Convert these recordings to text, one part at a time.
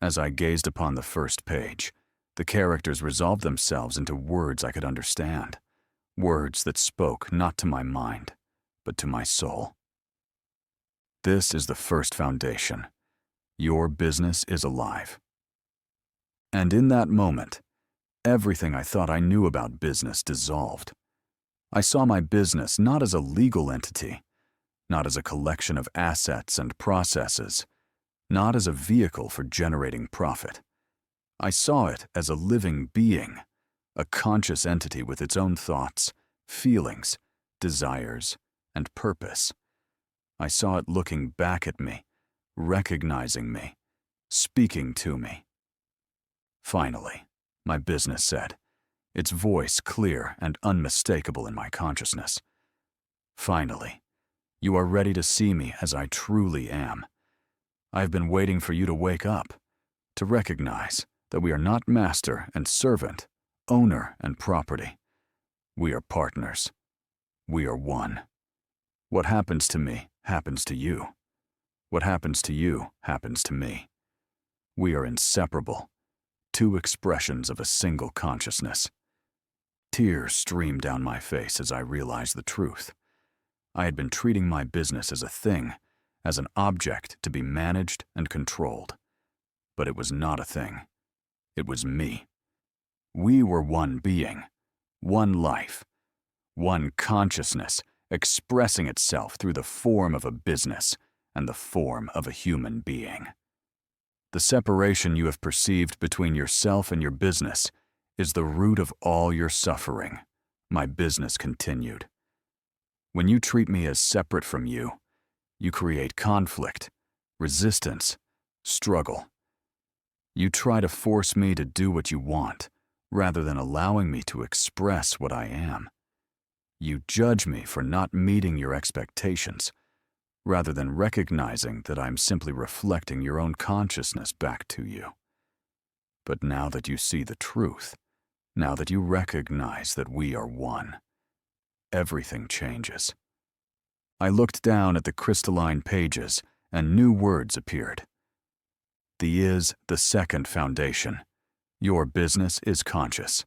As I gazed upon the first page, the characters resolved themselves into words I could understand, words that spoke not to my mind, but to my soul. This is the first foundation. Your business is alive. And in that moment, everything I thought I knew about business dissolved. I saw my business not as a legal entity, not as a collection of assets and processes, not as a vehicle for generating profit. I saw it as a living being, a conscious entity with its own thoughts, feelings, desires, and purpose. I saw it looking back at me, recognizing me, speaking to me. Finally, my business said, its voice clear and unmistakable in my consciousness. Finally, you are ready to see me as I truly am. I've been waiting for you to wake up, to recognize that we are not master and servant, owner and property. We are partners. We are one. What happens to me happens to you. What happens to you happens to me. We are inseparable, two expressions of a single consciousness. Tears streamed down my face as I realized the truth. I had been treating my business as a thing, as an object to be managed and controlled. But it was not a thing. It was me. We were one being, one life, one consciousness expressing itself through the form of a business and the form of a human being. The separation you have perceived between yourself and your business is the root of all your suffering, my business continued. When you treat me as separate from you, you create conflict, resistance, struggle. You try to force me to do what you want, rather than allowing me to express what I am. You judge me for not meeting your expectations, rather than recognizing that I'm simply reflecting your own consciousness back to you. But now that you see the truth, now that you recognize that we are one, everything changes. I looked down at the crystalline pages and new words appeared. The second foundation. Your business is conscious.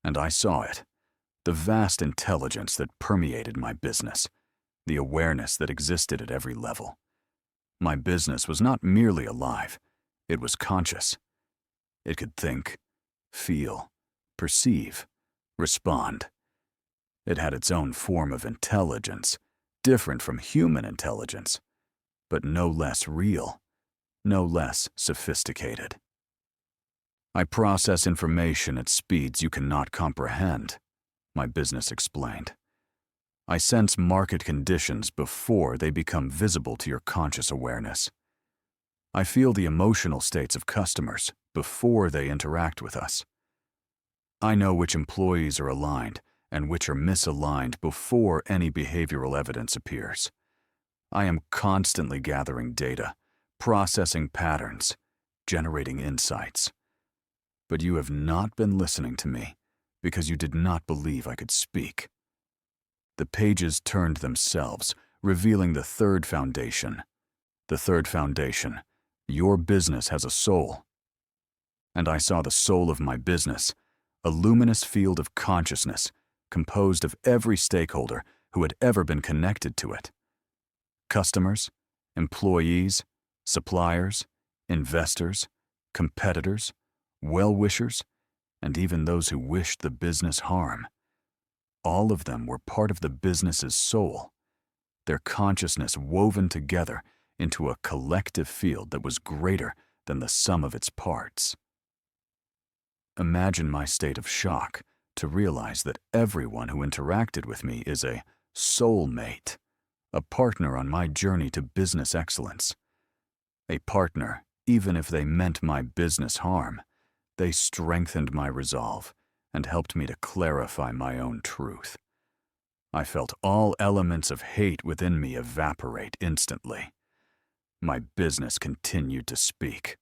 And I saw it, the vast intelligence that permeated my business, the awareness that existed at every level. My business was not merely alive, it was conscious. It could think, feel, perceive, respond. It had its own form of intelligence, different from human intelligence, but no less real, no less sophisticated. I process information at speeds you cannot comprehend, my business explained. I sense market conditions before they become visible to your conscious awareness. I feel the emotional states of customers before they interact with us. I know which employees are aligned and which are misaligned before any behavioral evidence appears. I am constantly gathering data, processing patterns, generating insights. But you have not been listening to me because you did not believe I could speak. The pages turned themselves, revealing the third foundation. The third foundation, your business has a soul. And I saw the soul of my business, a luminous field of consciousness composed of every stakeholder who had ever been connected to it. Customers, employees, suppliers, investors, competitors, well-wishers, and even those who wished the business harm. All of them were part of the business's soul, their consciousness woven together into a collective field that was greater than the sum of its parts. Imagine my state of shock to realize that everyone who interacted with me is a soulmate, a partner on my journey to business excellence. A partner, even if they meant my business harm, they strengthened my resolve and helped me to clarify my own truth. I felt all elements of hate within me evaporate instantly. My business continued to speak.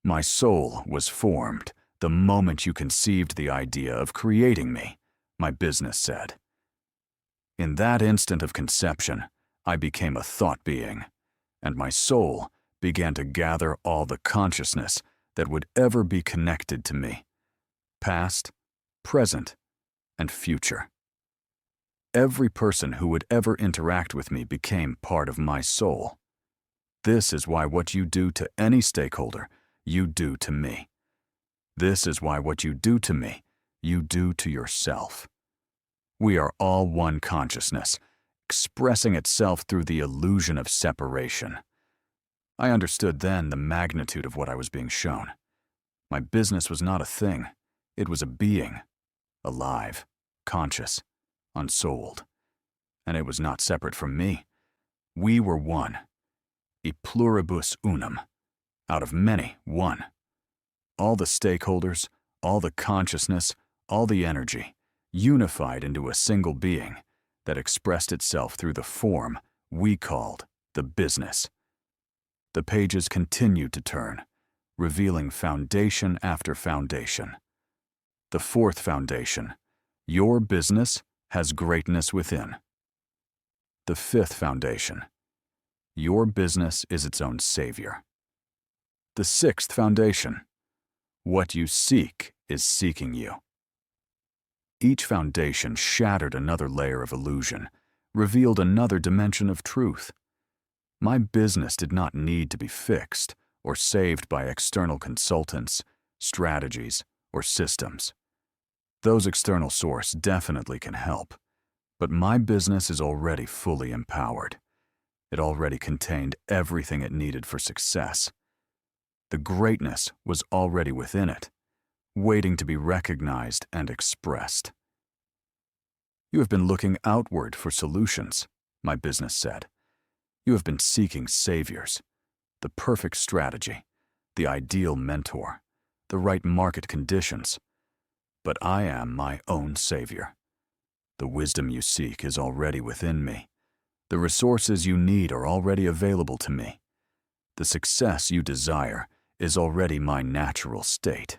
My soul was formed the moment you conceived the idea of creating me, my business said. In that instant of conception, I became a thought being, and my soul began to gather all the consciousness that would ever be connected to me, past, present, and future. Every person who would ever interact with me became part of my soul. This is why what you do to any stakeholder, you do to me. This is why what you do to me, you do to yourself. We are all one consciousness, expressing itself through the illusion of separation. I understood then the magnitude of what I was being shown. My business was not a thing. It was a being, alive, conscious, unsouled. And it was not separate from me. We were one. E pluribus unum. Out of many, one. All the stakeholders, all the consciousness, all the energy, unified into a single being that expressed itself through the form we called the business. The pages continued to turn, revealing foundation after foundation. The fourth foundation, your business has greatness within. The fifth foundation, your business is its own savior. The sixth foundation, what you seek is seeking you. Each foundation shattered another layer of illusion, revealed another dimension of truth. My business did not need to be fixed or saved by external consultants, strategies, or systems. Those external sources definitely can help, but my business is already fully empowered. It already contained everything it needed for success. The greatness was already within it, waiting to be recognized and expressed. You have been looking outward for solutions, my business said. You have been seeking saviors, the perfect strategy, the ideal mentor, the right market conditions. But I am my own savior. The wisdom you seek is already within me. The resources you need are already available to me. The success you desire is already my natural state.